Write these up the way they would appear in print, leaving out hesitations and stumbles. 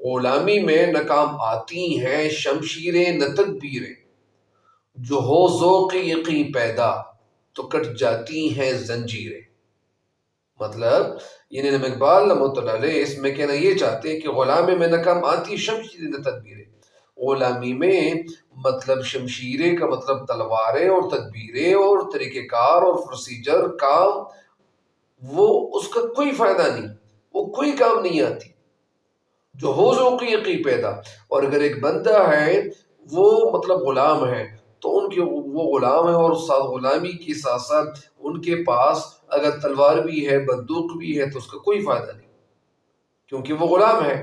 غلامی میں نہ کام آتی ہیں شمشیریں نہ تدبیریں، جو ہو ذوق یقین پیدا تو کٹ جاتی ہیں زنجیریں۔ مطلب یعنی علامہ اقبال رحمۃ اللہ علیہ اس میں کہنا یہ چاہتے ہیں کہ غلامی میں نہ کام آتی شمشیریں نہ تدبیریں، غلامی میں مطلب شمشیریں کا مطلب تلواریں اور تدبیریں اور طریقہ کار اور پروسیجر کام، وہ اس کا کوئی فائدہ نہیں، وہ کوئی کام نہیں آتی۔ جو ہو ذوق یقین پیدا، اور اگر ایک بندہ ہے وہ مطلب غلام ہے تو ان کے وہ غلام ہے اور ساتھ غلامی کے ساتھ ساتھ ان کے پاس اگر تلوار بھی ہے بندوق بھی ہے تو اس کا کوئی فائدہ نہیں، کیونکہ وہ غلام ہے۔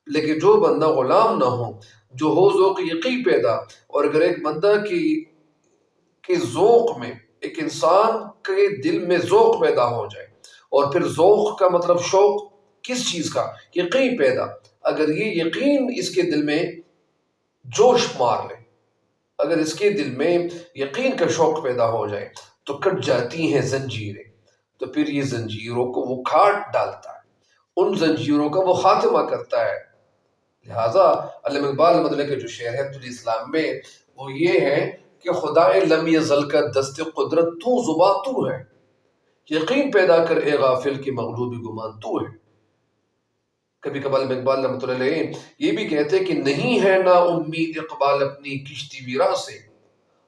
لیکن جو بندہ غلام نہ ہو، جو ہو ذوق یقین پیدا، اور اگر ایک بندہ کے ذوق میں، ایک انسان کے دل میں ذوق پیدا ہو جائے، اور پھر ذوق کا مطلب شوق کس چیز کا؟ یقین پیدا، اگر یہ یقین اس کے دل میں جوش مار لے، اگر اس کے دل میں یقین کا شوق پیدا ہو جائے تو کٹ جاتی ہیں زنجیریں، تو پھر یہ زنجیروں کو وہ کاٹ ڈالتا ہے، ان زنجیروں کا وہ خاتمہ کرتا ہے۔ لہٰذا علامہ اقبال مدنی کے جو شعر ہے تجھ اسلام میں وہ یہ ہے کہ خدائے لم یزل کا دست قدرت تو زباں تو ہے، یقین پیدا کر اے غافل کی مغلوبی گمان تو ہے۔ کبھی کبھار علامہ اقبال رحمۃ اللہ علیہ یہ بھی کہتے ہیں کہ نہیں ہے نا امید اقبال اپنی کشتی ویراں سے،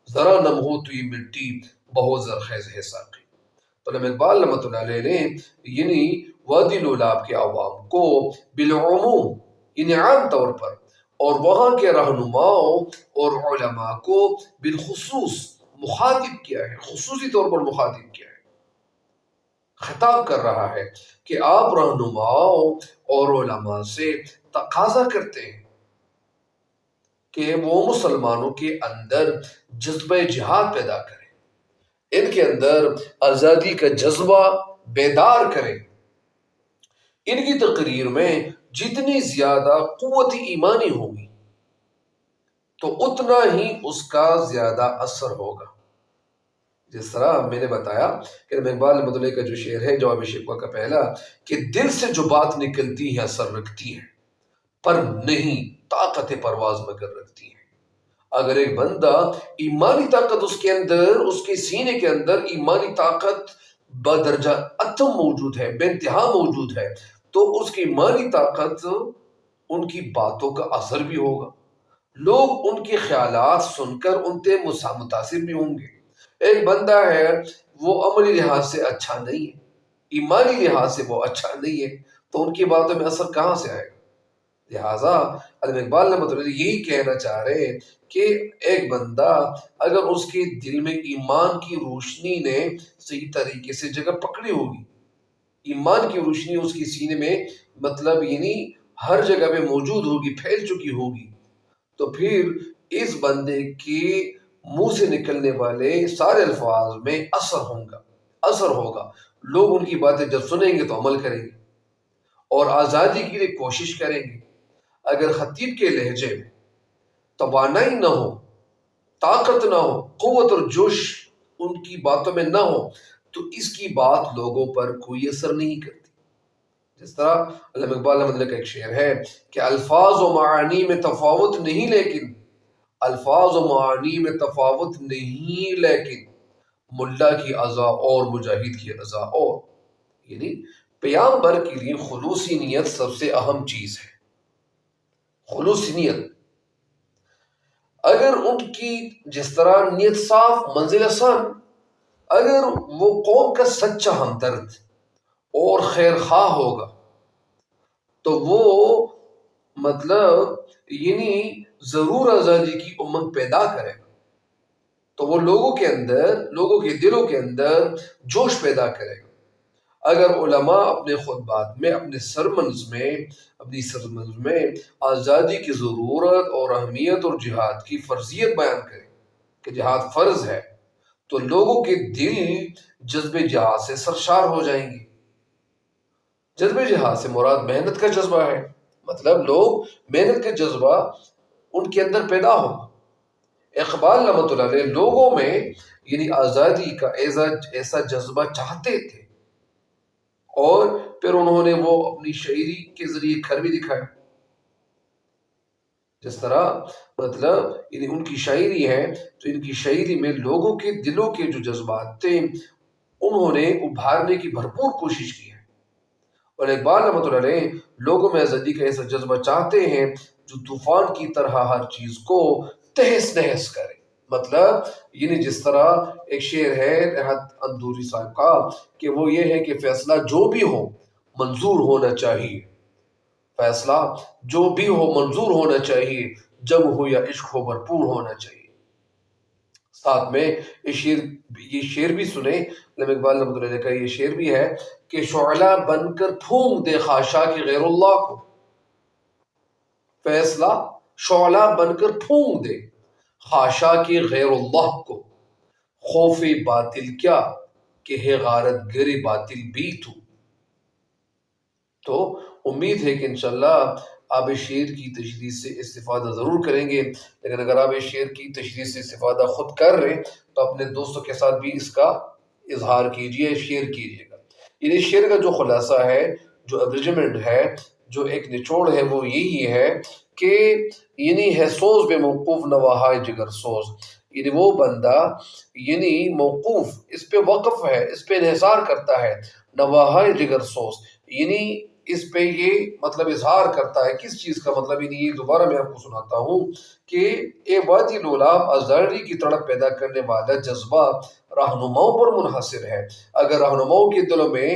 ذرا نم ہو تو یہ مٹی بہت زرخیز ہے ساقی۔ تو علامہ اقبال رحمۃ اللہ علیہ نے یعنی وادی لولاب کے عوام کو بالعموم یعنی عام طور پر، اور وہاں کے رہنماؤں اور علماء کو بالخصوص مخاطب کیا ہے، خصوصی طور پر مخاطب کیا ہے، خطاب کر رہا ہے کہ آپ رہنماؤں اور علماء سے تقاضا کرتے ہیں کہ وہ مسلمانوں کے اندر جذبہ جہاد پیدا کریں، ان کے اندر آزادی کا جذبہ بیدار کریں، ان کی تقریر میں جتنی زیادہ قوت ایمانی ہوگی تو اتنا ہی اس کا زیادہ اثر ہوگا۔ جس طرح میں نے بتایا کہ علامہ اقبال رحمۃ اللہ کا جو شعر ہے جواب شکوہ کا پہلا، کہ دل سے جو بات نکلتی ہے اثر رکھتی ہے، پر نہیں طاقت پرواز مگر رکھتی ہے۔ اگر ایک بندہ ایمانی طاقت اس کے اندر، اس کے سینے کے اندر ایمانی طاقت بدرجہ اتم موجود ہے، بے انتہا موجود ہے، تو اس کی ایمانی طاقت ان کی باتوں کا اثر بھی ہوگا، لوگ ان کے خیالات سن کر ان سے متاثر بھی ہوں گے۔ ایک بندہ ہے وہ عملی لحاظ سے اچھا نہیں ہے، ایمانی لحاظ سے وہ اچھا نہیں ہے، تو ان کی باتوں میں اثر کہاں سے آئے گا؟ لہٰذا علامہ اقبال رحمۃ اللہ یہی کہنا چاہ رہے ہیں کہ ایک بندہ اگر اس کے دل میں ایمان کی روشنی نے صحیح طریقے سے جگہ پکڑی ہوگی، ایمان کی روشنی اس کے سینے میں مطلب یعنی ہر جگہ پہ موجود ہوگی، پھیل چکی ہوگی، تو پھر اس بندے کے منہ سے نکلنے والے سارے الفاظ میں اثر ہوگا، لوگ ان کی باتیں جب سنیں گے تو عمل کریں گے اور آزادی کے لیے کوشش کریں گے۔ اگر خطیب کے لہجے میں توانائی نہ ہو، طاقت نہ ہو، قوت اور جوش ان کی باتوں میں نہ ہو تو اس کی بات لوگوں پر کوئی اثر نہیں کرتی۔ جس طرح علامہ اقبال رحمۃ اللہ کا ایک شعر ہے کہ الفاظ و معانی میں تفاوت نہیں لیکن، الفاظ و معانی میں تفاوت نہیں لیکن، ملا کی اذا اور مجاہد کی رضا اور، یعنی پیغمبر کے لیے خلوصی نیت سب سے اہم چیز ہے۔ خلوصی نیت، اگر ان کی جس طرح نیت صاف منزل آسان، اگر وہ قوم کا سچا ہمدرد اور خیر خواہ ہوگا تو وہ مطلب یعنی ضرور آزادی کی امنگ پیدا کرے گا، تو وہ لوگوں کے اندر، لوگوں کے دلوں کے اندر جوش پیدا کرے گا۔ اگر علماء اپنے خطبات میں، اپنی سرمنز میں آزادی کی ضرورت اور اہمیت اور جہاد کی فرضیت بیان کریں کہ جہاد فرض ہے، تو لوگوں کے دل جذب جہاد سے سرشار ہو جائیں گے۔ جذب جہاد سے مراد محنت کا جذبہ ہے، مطلب لوگ محنت کا جذبہ ان کے اندر پیدا ہوگا۔ اقبال رحمۃ اللہ علیہ لوگوں میں یعنی آزادی کا ایسا جذبہ چاہتے تھے، اور پھر انہوں نے وہ اپنی شاعری کے ذریعے کر بھی دکھایا۔ جس طرح مطلب ان کی شاعری ہے تو ان کی شاعری میں لوگوں کے دلوں کے جو جذبات تھے انہوں نے ابھارنے کی بھرپور کوشش کی ہے۔ اور اقبال رحمۃ اللہ علیہ لوگوں میں آزادی کا ایسا جذبہ چاہتے ہیں جو طوفان کی طرح ہر چیز کو تہس نہس کرے۔ مطلب جس طرح ایک شعر ہے رحت اندوری صاحب کا کہ وہ یہ ہے کہ فیصلہ جو بھی ہو منظور ہونا چاہیے، فیصلہ جو بھی ہو منظور ہونا چاہیے، جنگ ہو یا عشق ہو بھرپور ہونا چاہیے۔ ساتھ میں یہ شعر بھی سنیں، علامہ اقبال رحمۃ اللہ علیہ کا یہ شعر بھی ہے کہ شعلہ بن کر پھونک دے خاشاک غیر اللہ کو، فیصلہ شعلہ بن کر پھونک دے خاشاک غیر اللہ کو، خوف باطل کیا کہ ہے غارت گر باطل بھی تو امید ہے کہ انشاءاللہ آپ اس شعر کی تشریح سے استفادہ ضرور کریں گے، لیکن اگر آپ اس شعر کی تشریح سے استفادہ خود کر رہے ہیں تو اپنے دوستوں کے ساتھ بھی اس کا اظہار کیجئے، شیئر کیجئے گا۔ اس شعر کا جو خلاصہ ہے، جو ابریجمنٹ ہے، جو ایک نچوڑ ہے، وہ یہی ہے کہ ہے سوز بے موقوف نواہائے جگر سوز، وہ بندہ موقوف، اس پہ وقف ہے، اس پہ انحصار کرتا ہے، نواہائے جگر سوز، اس پہ یہ مطلب اظہار کرتا ہے کس چیز کا، مطلب یہ دوبارہ میں آپ کو سناتا ہوں کہ اے وادی لولاب ازاری کی تڑپ پیدا کرنے والا جذبہ رہنماؤں پر منحصر ہے۔ اگر رہنماؤں کے دلوں میں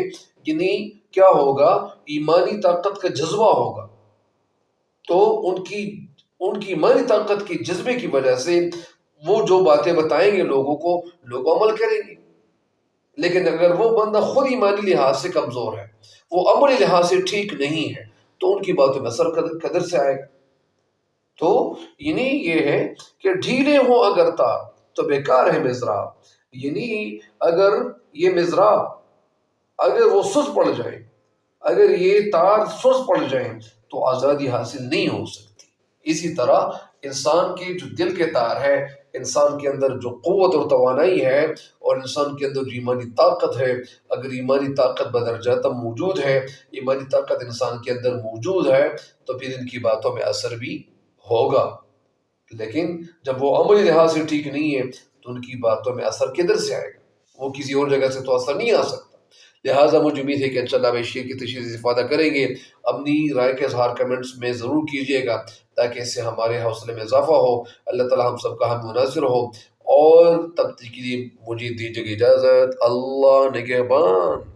کیا ہوگا، ایمانی طاقت کا جذبہ ہوگا تو ان کی ایمانی طاقت کے جذبے کی وجہ سے وہ جو باتیں بتائیں گے لوگوں کو، لوگ عمل کریں گے۔ لیکن اگر وہ بندہ خود ایمانی لحاظ سے کمزور ہے، وہ عملی لحاظ سے ٹھیک نہیں ہے، تو ان کی باتوں میں اثر قدر سے آئے گا۔ تو یہ ہے کہ ڈھیلے ہوں اگر تار تو بیکار ہے مزراب، اگر یہ مزراب اگر وہ سست پڑ جائے، اگر یہ تار سست پڑ جائیں تو آزادی حاصل نہیں ہو سکتی۔ اسی طرح انسان کے جو دل کے تار ہے، انسان کے اندر جو قوت اور توانائی ہے، اور انسان کے اندر جو ایمانی طاقت ہے، اگر ایمانی طاقت بدرجاتہ موجود ہے، ایمانی طاقت انسان کے اندر موجود ہے، تو پھر ان کی باتوں میں اثر بھی ہوگا۔ لیکن جب وہ عملی لحاظ سے ٹھیک نہیں ہے تو ان کی باتوں میں اثر کدھر سے آئے گا؟ وہ کسی اور جگہ سے تو اثر نہیں آ سکتا۔ لہٰذا مجھے امید ہے کہ انشاءاللہ آپ اس شعر کی تشریح سے استفادہ کریں گے۔ اپنی رائے کا اظہار کمنٹس میں ضرور کیجیے گا تاکہ اس سے ہمارے حوصلے میں اضافہ ہو۔ اللہ تعالی ہم سب کا ہم مناظر ہو، اور تب تک کے لیے مجھے دیجیے اجازت۔ اللہ نگہبان۔